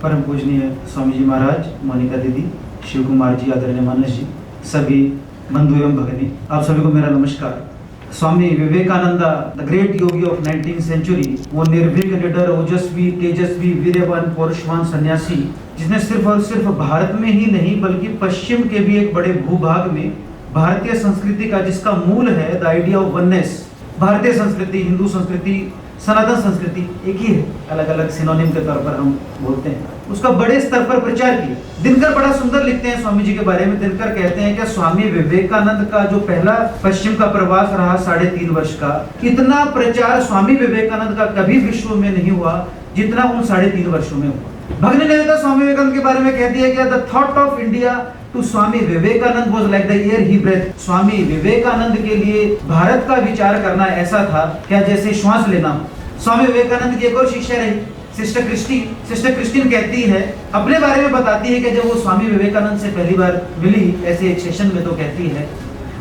परम पूजनीय स्वामी जी महाराज, मोनिका दीदी, शिव कुमार जी, आदरणीय मानस जी, सभी बंधु एवं भगिनी, आप सभी को मेरा नमस्कार। Swami Vivekananda, the great yogi of 19th century, वो निर्भीक, निडर, ओजस्वी, तेजस्वी, वीर्यवान, पौरुषवान सन्यासी, जिसने सिर्फ और सिर्फ भारत में ही नहीं बल्कि पश्चिम के भी एक बड़े भूभाग में भारतीय संस्कृति का, जिसका मूल है द आइडिया ऑफ वननेस, भारतीय संस्कृति, हिंदू संस्कृति, सनातन संस्कृति एक ही है, अलग अलग सिनोनिम के तौर पर हम बोलते हैं, उसका बड़े स्तर पर प्रचार किया। दिनकर बड़ा सुंदर लिखते हैं स्वामी जी के बारे में। दिनकर कहते हैं कि स्वामी विवेकानंद का जो पहला पश्चिम का प्रवास रहा 3.5 वर्ष का, इतना प्रचार स्वामी विवेकानंद का कभी विश्व में नहीं हुआ जितना उन 3.5 वर्षों में हुआ। भगनी निवेदिता स्वामी विवेकानंद के बारे में कहती है कि the thought of India to Swami Vivekanand was like the air he breath. Swami Vivekanand के लिए भारत का विचार करना ऐसा था क्या जैसे श्वास लेना। स्वामी विवेकानंद की एक और शिष्या रही सिस्टर क्रिस्टीन कहती है, अपने बारे में बताती है कि जब वो स्वामी विवेकानंद से पहली बार मिली ऐसे एक सेशन में, तो कहती है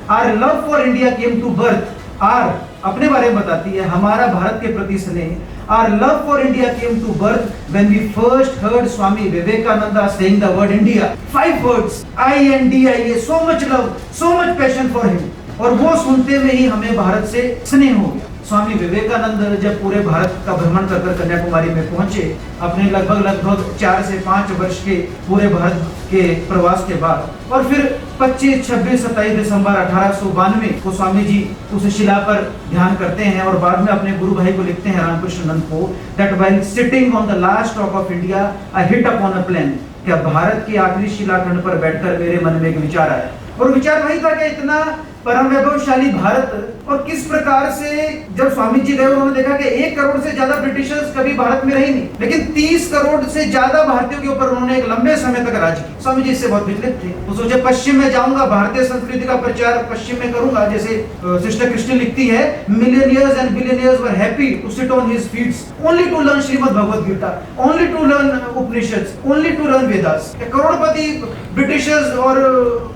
our love for India came to birth. आर अपने बारे में बताती है, हमारा भारत के प्रति स्नेह, our love for India came to birth when we first heard Swami Vivekananda saying the word India. 5 words, I-N-D-I-A, so much love, so much passion for him. और वो सुनते में ही हमें भारत से स्नेह हो गया। स्वामी विवेकानंद जब पूरे भारत का भ्रमण कर कन्याकुमारी में पहुंचे, अपने लगभग 4 से 5 वर्ष के पूरे भारत के प्रवास के बाद, और फिर 25, 26, 27 दिसंबर 1892 को स्वामी जी उस शिला पर ध्यान करते हैं और बाद में अपने गुरु भाई को लिखते हैं, रामकृष्ण नंद को, that while sitting on the last rock of India, I hit upon a plan। क्या भारत के आखिरी शिलाखंड पर बैठकर मेरे मन में एक विचार आया, और विचार वही था कि इतना परम वैभवशाली भारत, और किस प्रकार से जब स्वामी जी गए उन्होंने देखा कि 1 करोड़ से ज्यादा ब्रिटिशर्स कभी भारत में रही नहीं, लेकिन 30 करोड़ से ज्यादा भारतीयों के ऊपर उन्होंने एक लंबे समय तक राज किया। स्वामी जी इससे बहुत विचलित थे। वो सोचे पश्चिम में जाऊंगा, भारतीय संस्कृति का प्रचार पश्चिम में करूंगा। जैसे सिस्टर क्रिस्टीन लिखती है, millionaires and billionaires were happy to sit on his feet only to learn Shrimad Bhagavad Gita, only to learn Upanishads, only to learn Vedas. करोड़पति ब्रिटिशर्स और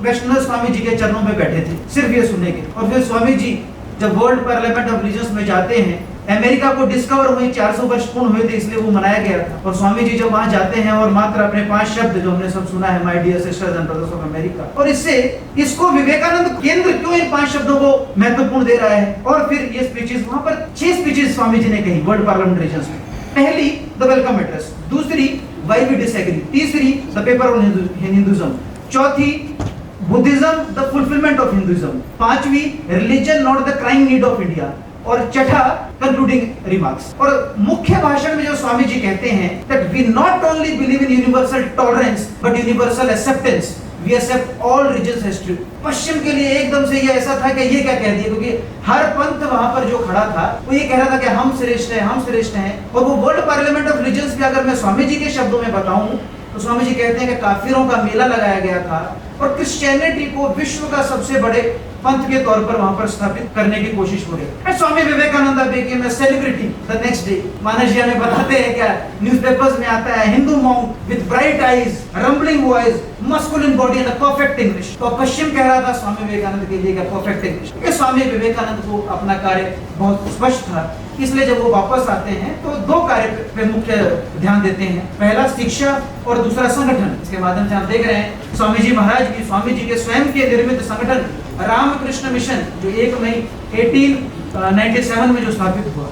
वेस्टर्नर्स स्वामी जी के चरणों में बैठे थे सिर्फ ये सुनने के। और फिर स्वामी जी जब वर्ल्ड पार्लियामेंट ऑफ रिलीजन्स में जाते हैं, अमेरिका को डिस्कवर हुई 400 वर्ष पूर्ण हुए थे, इसलिए वो मनाया गया था। और स्वामी जी जब वहां जाते हैं और मात्र अपने 5 शब्द जो हमने सब सुना है, my dear sisters and brothers of America, और इससे इसको विवेकानंद केंद्र क्यों इन 5 शब्दों को महत्वपूर्ण दे रहा है। और फिर ये स्पीचेस, वहां पर 6 स्पीचेस स्वामी जी ने कही वर्ल्ड पार्लियामेंट रिलीजन्स में। पहली द वेलकम एड्रेस, दूसरी व्हाई वी डिसएग्री, तीसरी द पेपर ऑन हिंदुइज्म, चौथी Buddhism the fulfilment of Hinduism, पांचवी religion not the crying need of India, और छठा कंक्लूडिंग रिमार्क्स। और मुख्य भाषण में जो स्वामी जी कहते हैं that we not only believe in universal tolerance but universal acceptance, we accept all religious history. पश्चिम के लिए एकदम से ये ऐसा था कि ये क्या कह दिया, क्योंकि हर पंथ वहां पर जो खड़ा था वो ये कह रहा था कि हम श्रेष्ठ हैं, हम श्रेष्ठ हैं। और वो वर्ल्ड पार्लियामेंट ऑफ रिलीजन्स में अगर मैं स्वामी जी के शब्दों में बताऊं तो स्वामी जी कहते हैं कि काफिरों का मेला लगाया गया था और क्रिश्चियनिटी को विश्व का सबसे बड़े पंथ के तौर पर वहां पर स्थापित करने की कोशिश हो रही है। Swami Vivekananda became a celebrity the next day। मानस जी हमें बताते हैं क्या, न्यूज़पेपर्स में आता है, Hindu monk with bright eyes, rambling voice, masculine body and perfect English. तो पश्चिम कह रहा था स्वामी विवेकानंद के लिए क्या परफेक्ट इंग्लिश, क्योंकि स्वामी विवेकानंद को अपना कार्य बहुत स्पष्ट था। इसलिए जब वो वापस आते हैं तो 2 कार्य पे मुख्य ध्यान देते हैं, पहला शिक्षा और दूसरा संगठन। इसके माध्यम से हम देख रहे हैं स्वामी जी महाराज की, स्वामी जी के स्वयं के निर्मित संगठन रामकृष्ण मिशन, जो 1 मई 1897 में जो स्थापित हुआ।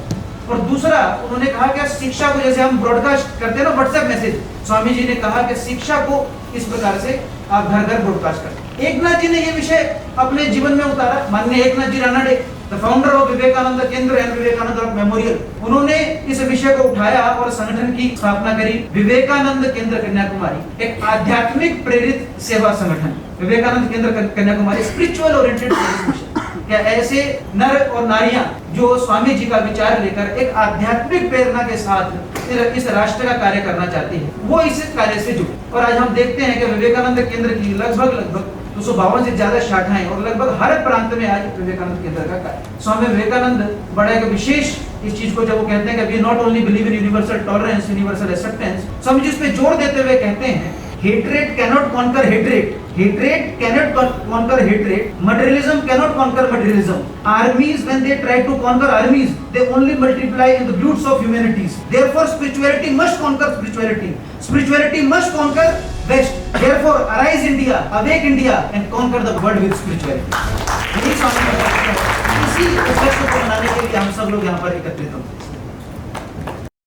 और दूसरा उन्होंने कहा कि शिक्षा को, जैसे हम ब्रॉडकास्ट करते हैं ना व्हाट्सएप मैसेज, स्वामी जी ने कहा कि शिक्षा को इस प्रकार से आप घर घर ब्रॉडकास्ट करें। एकनाथ जी ने ये विषय अपने जीवन में उतारा। माननीय Eknath ji Ranade, the founder of Vivekananda Kendra and Vivekananda rock memorial, उन्होंने इस विषय को उठाया और संगठन की स्थापना करी, विवेकानंद केंद्र कन्याकुमारी, एक आध्यात्मिक प्रेरित सेवा संगठन। विवेकानंद केंद्र Kanyakumari spiritual oriented service mission. क्या ऐसे नर और नारियां जो स्वामी जी का विचार लेकर एक आध्यात्मिक प्रेरणा के साथ इस राष्ट्र का कार्य करना चाहती है, वो इस कार्य से जुड़े। और आज हम देखते हैं कि विवेकानंद केंद्र की लगभग 252 से ज्यादा शाखाएं और लगभग हर प्रांत में आज विवेकानंद केंद्र का कार्य। स्वामी विवेकानंद बड़ा एक विशेष इस चीज को जब वो कहते हैं कि we not only believe in universal tolerance, universal acceptance, Swami ji इस पे जोर देते हुए कहते हैं hatred cannot conquer hatred, Hatred cannot conquer hatred. Materialism cannot conquer materialism. Armies, when they try to conquer armies, they only multiply in the brutes of humanities. Therefore, spirituality must conquer spirituality. Spirituality must conquer West. Therefore, arise India, awake India, and conquer the world with spirituality. यही स्वामी का इसी उपलक्ष्य को मनाने के लिए हम सब लोग यहाँ पर एकत्रित होते हैं।